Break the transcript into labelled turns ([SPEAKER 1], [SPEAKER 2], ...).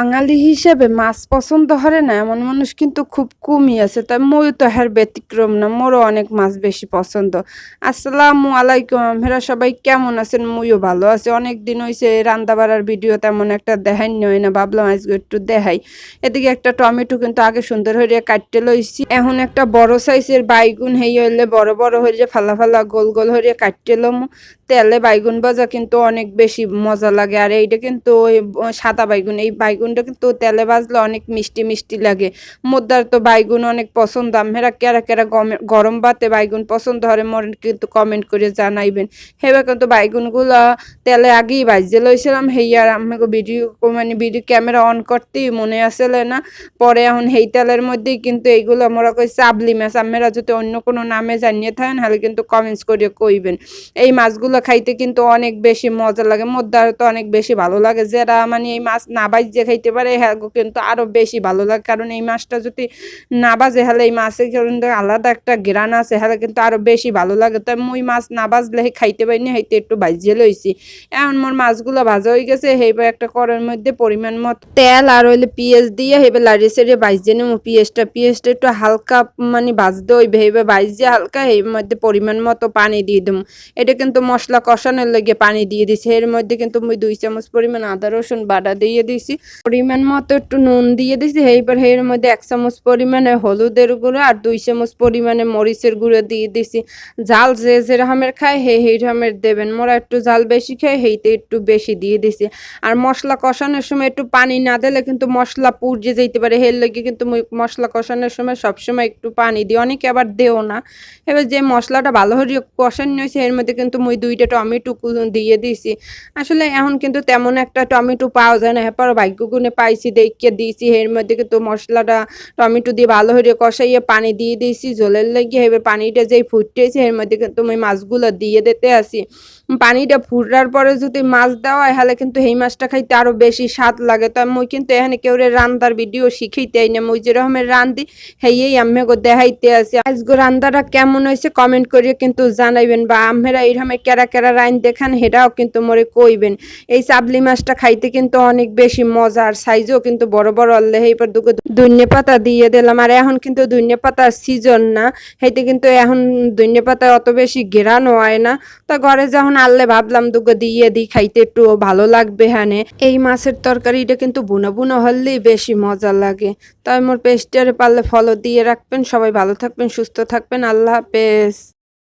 [SPEAKER 1] বাঙালি হিসেবে মাছ পছন্দ হরে না এমন মানুষ কিন্তু খুব কমই আছে। তাই মইও তো হের ব্যতিক্রম না, মোরও অনেক মাছ বেশি পছন্দ। আসসালামু আলাইকুম, আপনারা সবাই কেমন আছেন? মুইও ভালো আছি। অনেক দিন হইছে রান্না বাড়ার ভিডিও তেমন একটা দেখাই হয় না, ভাবলাম আজকে একটু দেখাই। এদিকে একটা টমেটো কিন্তু আগে সুন্দর হইয়া কাটতে লইছি, এখন একটা বড় সাইজের বাইগুন হইলে বড় বড় হইলে ফালা ফালা গোল গোল হইয়া কাটতে লম। তেলে বাইগুন ভাজা কিন্তু অনেক বেশি মজা লাগে। আর এইটা কিন্তু ওই সাদা বাইগুন, এই বাইগুনটা কিন্তু তেলে ভাজলে অনেক মিষ্টি মিষ্টি লাগে। মোদ্দার তো বাইগুন অনেক পছন্দ। আমরা কেরা কেরা গরম ভাতে বাইগুন পছন্দ হরে মোর কিন্তু কমেন্ট করে জানাইবেন। হেবা কিন্তু বাইগুনগুলা তেলে আগেই ভাজতে লইছিলাম, হেয়ার আমাকে ভিডিও ভিডিও ক্যামেরা অন করতেই মনে আসলে না। পরে এখন হেই তেলের মধ্যেই কিন্তু এইগুলো মোরা কই চাবলি মাছ। আমরা যদি অন্য কোনো নামে জানিয়ে থাকেন তাহলে কিন্তু কমেন্টস করে কইবেন। এই মাছগুলো খাইতে কিন্তু অনেক বেশি মজা লাগে, মোদ্দার তো অনেক বেশি ভালো লাগে। যারা এই মাছ না ভাজে খাইতে পারে হ্যাঁ কিন্তু আরো বেশি ভালো লাগে, কারণ এই মাছটা যদি না ভাজে হলে এই মাছের কিন্তু আলাদা একটা ঘ্রাণ আছে, হলে কিন্তু আরো বেশি ভালো লাগে। তো মুই মাছ না ভাজলে খাইতে পারি না, হইতে একটু ভাজিয়ে লইছি। এখন মোর মাছগুলো ভাজা হয়ে গেছে, সেইবার একটা কড়াইয়ের মধ্যে পরিমাণ মতো তেল আর হইলে পেঁয়াজ দিয়ে হেবে লাড়ি সেড়ে ভাজিয়ে নেবো। পেঁয়াজটা একটু হালকা ভাজতে হইবে, হেবে ভাজিয়ে হালকা এর মধ্যে পরিমাণ মতো পানি দিয়ে দেবো। এটা কিন্তু মশলা কষানোর লেগে পানি দিয়ে দিছি। এর মধ্যে কিন্তু মুই 2 চামচ পরিমাণ আদা রসুন বাটা দিয়ে দিছি, পরিমাণ মতো একটু নুন দিয়ে দিছি। এইবার এর মধ্যে 1 চামচ পরিমাণে হলুদের গুঁড়ো আর 2 চামচ পরিমাণে মরিচের গুঁড়ো দিয়ে দিছি। ঝাল যে যেরকমের খায় সেই রকমের দেবেন। মোরা একটু ঝাল বেশি খাই, সেইতে একটু বেশি দিয়ে দিছি। আর মশলা কষানোর সময় একটু পানি না দিলে কিন্তু মশলা পুড়ে যেতে পারে, এর লেগে কিন্তু মশলা কষানোর সময় সবসময় একটু পানি দিই, অনেকে আবার দেও না। এবার যে মশলাটা ভালো করে কষানো হয়েছে এর মধ্যে কিন্তু মুই 2টা টমেটো দিয়ে দিছি। আসলে এখন কিন্তু তেমন একটা টমেটো পাওয়া যায় না, এরপর ভাগ্যগুণে পাইছি দেখে দিয়েছি। এর মধ্যে কিন্তু মশলাটা টমেটো দিয়ে ভালো করে কষাইয়ে পানি দিয়ে দিয়েছি ঝোলের লেগে। এবার পানিটা যেই ফুটতেছে এর মধ্যে কিন্তু আমি মাছগুলো দিয়ে দিতে আসি। পানিটা ফুটার পরে যদি মাছ দেওয়া হয় তাহলে কিন্তু এই মাছটা খাইতে আরো বেশি স্বাদ লাগে। তো মুই কিন্তু এখানে কেউ রান্দার ভিডিও শিখাইতে না, মুই যেরকমের রান্ধি হেয়েই আমি দেখাইতে আসি। আজকে রান্দাটা কেমন হয়েছে কমেন্ট করিয়ে কিন্তু জানাইবেন, বা আমরা এইরকম কেরা কেরা রাইন দেখান সেটাও কিন্তু মোরে কইবেন। এই চাবলি মাছটা খাইতে কিন্তু অনেক বেশি মজা, আর সাইজও কিন্তু বড় বড়। আল্লাহ এইবার দুটো ধনিয়া পাতা দিয়ে দিলাম। আর এখন কিন্তু ধনিয়া পাতার সিজন না, হেইতে কিন্তু এখন ধনিয়া পাতা অত বেশি ঘেরানো হয় না। তা ঘরে যখন আনলে ভাবলাম দুটো দিয়ে দিই, খাইতে একটু ভালো লাগবে। হ্যাঁ, এই মাছের তরকারিটা কিন্তু বুনো বুনো হলেই বেশি মজা লাগে। তাই মোর পেস্টারে পারলে ফলো দিয়ে রাখবেন। সবাই ভালো থাকবেন, সুস্থ থাকবেন। আল্লাহ হাফেজ।